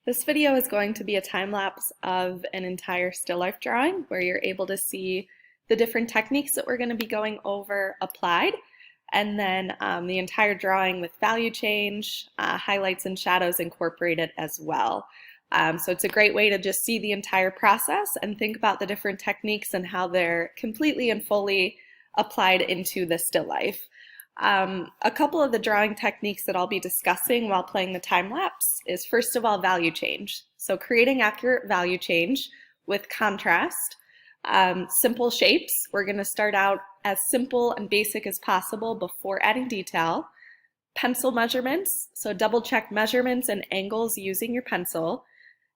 This video is going to be a time lapse of an entire still life drawing where you're able to see the different techniques that we're going to be going over applied, and then the entire drawing with value change, highlights and shadows incorporated as well. So it's a great way to just see the entire process and think about the different techniques and how they're completely and fully applied into the still life. A couple of the drawing techniques that I'll be discussing while playing the time lapse is, first of all, value change. So creating accurate value change with contrast. Simple shapes. We're going to start out as simple and basic as possible before adding detail. Pencil measurements. So double check measurements and angles using your pencil.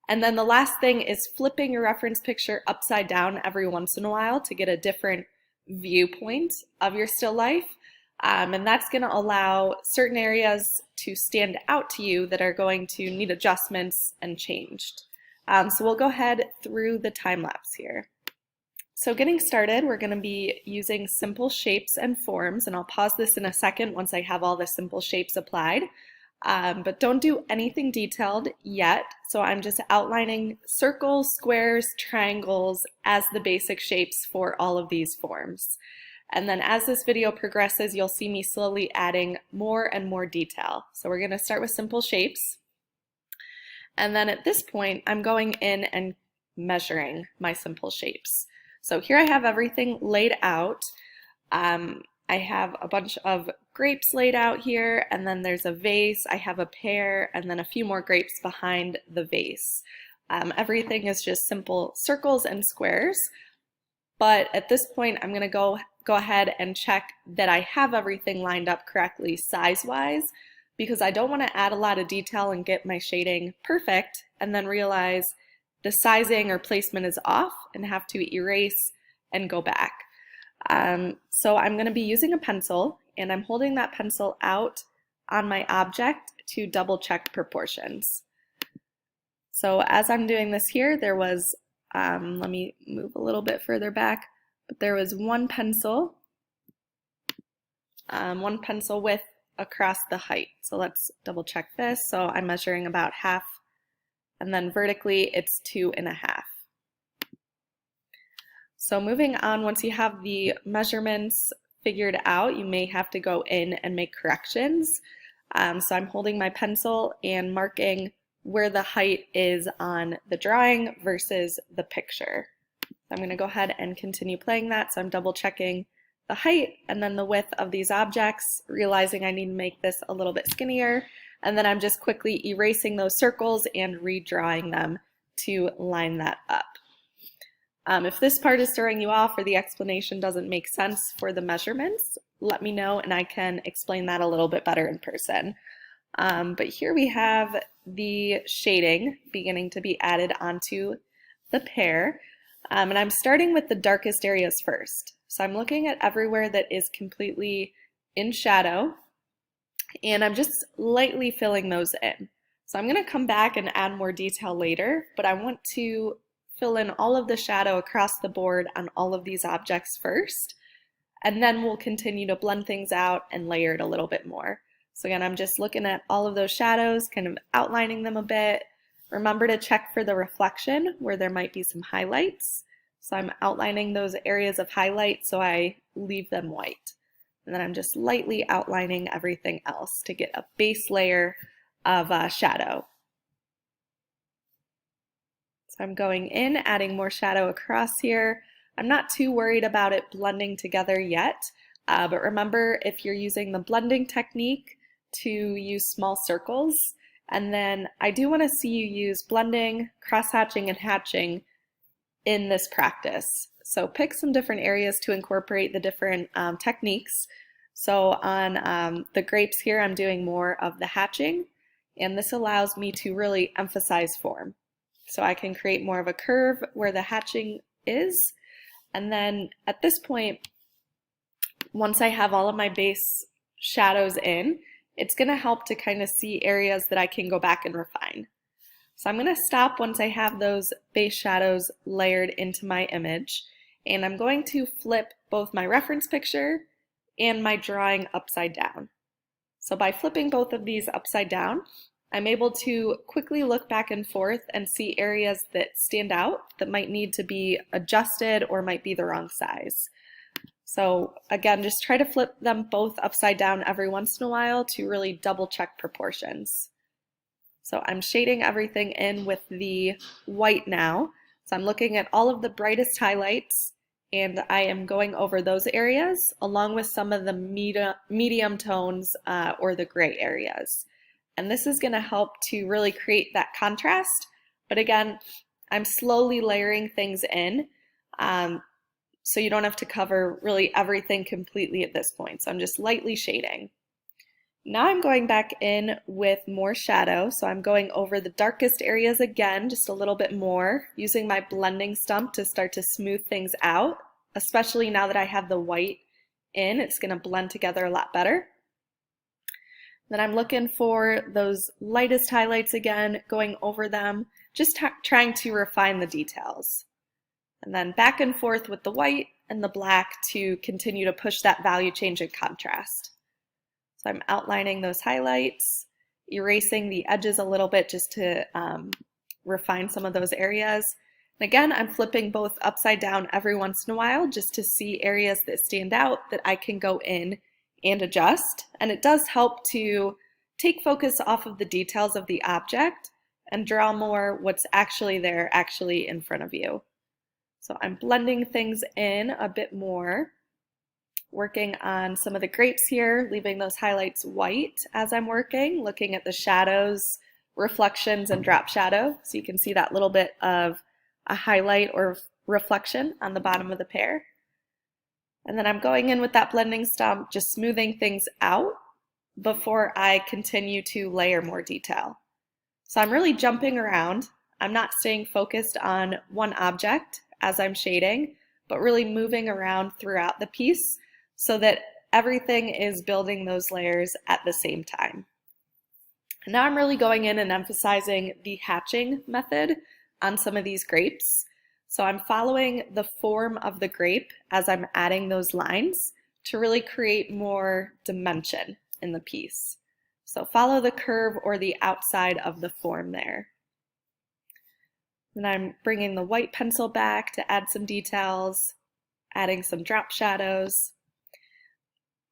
And then the last thing is flipping your reference picture upside down every once in a while to get a different viewpoint of your still life. And that's going to allow certain areas to stand out to you that are going to need adjustments and changed. So we'll go ahead through the time lapse here. So getting started, we're going to be using simple shapes and forms, and I'll pause this in a second once I have all the simple shapes applied. But don't do anything detailed yet. So I'm just outlining circles, squares, triangles as the basic shapes for all of these forms. And then as this video progresses, you'll see me slowly adding more and more detail. So we're going to start with simple shapes. And then at this point, I'm going in and measuring my simple shapes. So here I have everything laid out. I have a bunch of grapes laid out here, and then there's a vase. I have a pear, and then a few more grapes behind the vase. Everything is just simple circles and squares. But at this point, I'm going to go ahead and check that I have everything lined up correctly size-wise, because I don't want to add a lot of detail and get my shading perfect and then realize the sizing or placement is off and have to erase and go back. So I'm going to be using a pencil, and I'm holding that pencil out on my object to double check proportions. So as I'm doing this here, there was, let me move a little bit further back, but there was one pencil width across the height. So let's double check this. So I'm measuring about half, and then vertically it's 2.5. So moving on, once you have the measurements figured out, you may have to go in and make corrections. So I'm holding my pencil and marking where the height is on the drawing versus the picture. I'm going to go ahead and continue playing that. So I'm double checking the height and then the width of these objects, realizing I need to make this a little bit skinnier. And then I'm just quickly erasing those circles and redrawing them to line that up. If this part is throwing you off or the explanation doesn't make sense for the measurements, let me know and I can explain that a little bit better in person. But here we have the shading beginning to be added onto the pear. And I'm starting with the darkest areas first. So I'm looking at everywhere that is completely in shadow, and I'm just lightly filling those in. So I'm going to come back and add more detail later, but I want to fill in all of the shadow across the board on all of these objects first, and then we'll continue to blend things out and layer it a little bit more. So again, I'm just looking at all of those shadows, kind of outlining them a bit. Remember to check for the reflection where there might be some highlights. So I'm outlining those areas of highlight so I leave them white. And then I'm just lightly outlining everything else to get a base layer of shadow. So I'm going in, adding more shadow across here. I'm not too worried about it blending together yet, but remember, if you're using the blending technique, to use small circles. And then I do want to see you use blending, cross-hatching, and hatching in this practice. So pick some different areas to incorporate the different techniques. So on the grapes here, I'm doing more of the hatching, and this allows me to really emphasize form. So I can create more of a curve where the hatching is. And then at this point, once I have all of my base shadows in, it's going to help to kind of see areas that I can go back and refine. So I'm going to stop once I have those base shadows layered into my image, and I'm going to flip both my reference picture and my drawing upside down. So by flipping both of these upside down, I'm able to quickly look back and forth and see areas that stand out that might need to be adjusted or might be the wrong size. So again, just try to flip them both upside down every once in a while to really double check proportions. So I'm shading everything in with the white now. So I'm looking at all of the brightest highlights and I am going over those areas along with some of the medium tones or the gray areas. And this is going to help to really create that contrast. But again, I'm slowly layering things in so you don't have to cover really everything completely at this point. So I'm just lightly shading. Now I'm going back in with more shadow. So I'm going over the darkest areas again, just a little bit more, using my blending stump to start to smooth things out, especially now that I have the white in, it's going to blend together a lot better. Then I'm looking for those lightest highlights again, going over them, just trying to refine the details. And then back and forth with the white and the black to continue to push that value change and contrast. So I'm outlining those highlights, erasing the edges a little bit just to refine some of those areas. And again, I'm flipping both upside down every once in a while just to see areas that stand out that I can go in and adjust. And it does help to take focus off of the details of the object and draw more what's actually there, actually in front of you. So I'm blending things in a bit more, working on some of the grapes here, leaving those highlights white as I'm working, looking at the shadows, reflections, and drop shadow. So you can see that little bit of a highlight or reflection on the bottom of the pear. And then I'm going in with that blending stump, just smoothing things out before I continue to layer more detail. So I'm really jumping around. I'm not staying focused on one object as I'm shading, but really moving around throughout the piece so that everything is building those layers at the same time. And now I'm really going in and emphasizing the hatching method on some of these grapes. So I'm following the form of the grape as I'm adding those lines to really create more dimension in the piece. So follow the curve or the outside of the form there. Then I'm bringing the white pencil back to add some details, adding some drop shadows.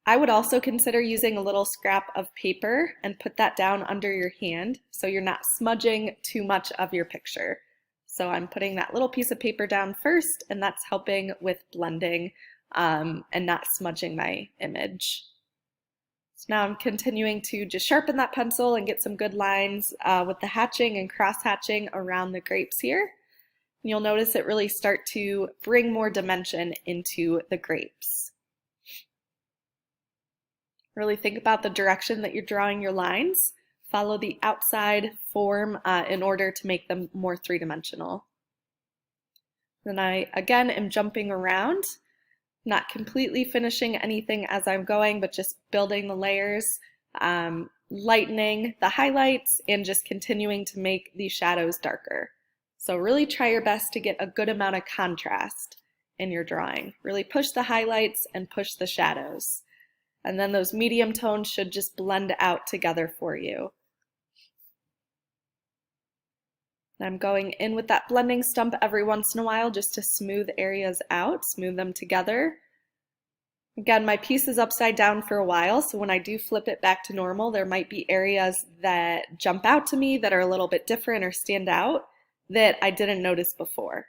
I would also consider using a little scrap of paper and put that down under your hand so you're not smudging too much of your picture. So I'm putting that little piece of paper down first, and that's helping with blending and not smudging my image. So now I'm continuing to just sharpen that pencil and get some good lines with the hatching and cross hatching around the grapes here. And you'll notice it really start to bring more dimension into the grapes. Really think about the direction that you're drawing your lines. Follow the outside form in order to make them more three-dimensional. Then I, again, am jumping around, not completely finishing anything as I'm going, but just building the layers, lightening the highlights, and just continuing to make these shadows darker. So really try your best to get a good amount of contrast in your drawing. Really push the highlights and push the shadows. And then those medium tones should just blend out together for you. I'm going in with that blending stump every once in a while just to smooth areas out, smooth them together. Again, my piece is upside down for a while, so when I do flip it back to normal, there might be areas that jump out to me that are a little bit different or stand out that I didn't notice before.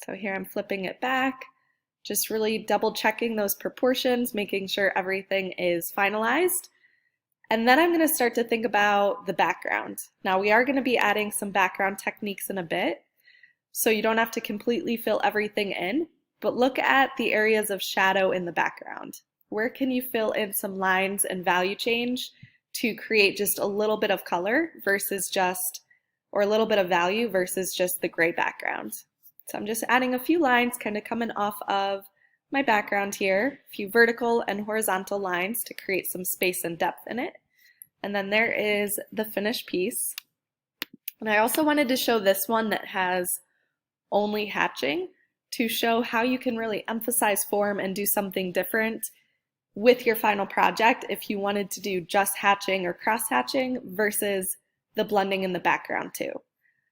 So here I'm flipping it back, just really double checking those proportions, making sure everything is finalized. And then I'm going to start to think about the background. Now we are going to be adding some background techniques in a bit, so you don't have to completely fill everything in, but look at the areas of shadow in the background. Where can you fill in some lines and value change to create just a little bit of color versus just, or a little bit of value versus just the gray background. So I'm just adding a few lines kind of coming off of my background here, a few vertical and horizontal lines to create some space and depth in it. And then there is the finished piece. And I also wanted to show this one that has only hatching to show how you can really emphasize form and do something different with your final project if you wanted to do just hatching or cross hatching versus the blending in the background too.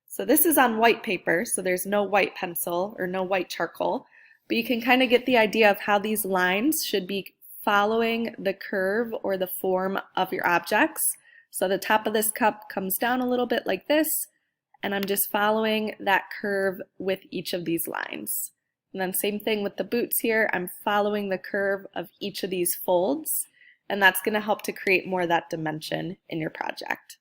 So this is on white paper, so there's no white pencil or no white charcoal, but you can kind of get the idea of how these lines should be following the curve or the form of your objects. So the top of this cup comes down a little bit like this, and I'm just following that curve with each of these lines. And then same thing with the boots here, I'm following the curve of each of these folds, and that's going to help to create more of that dimension in your project.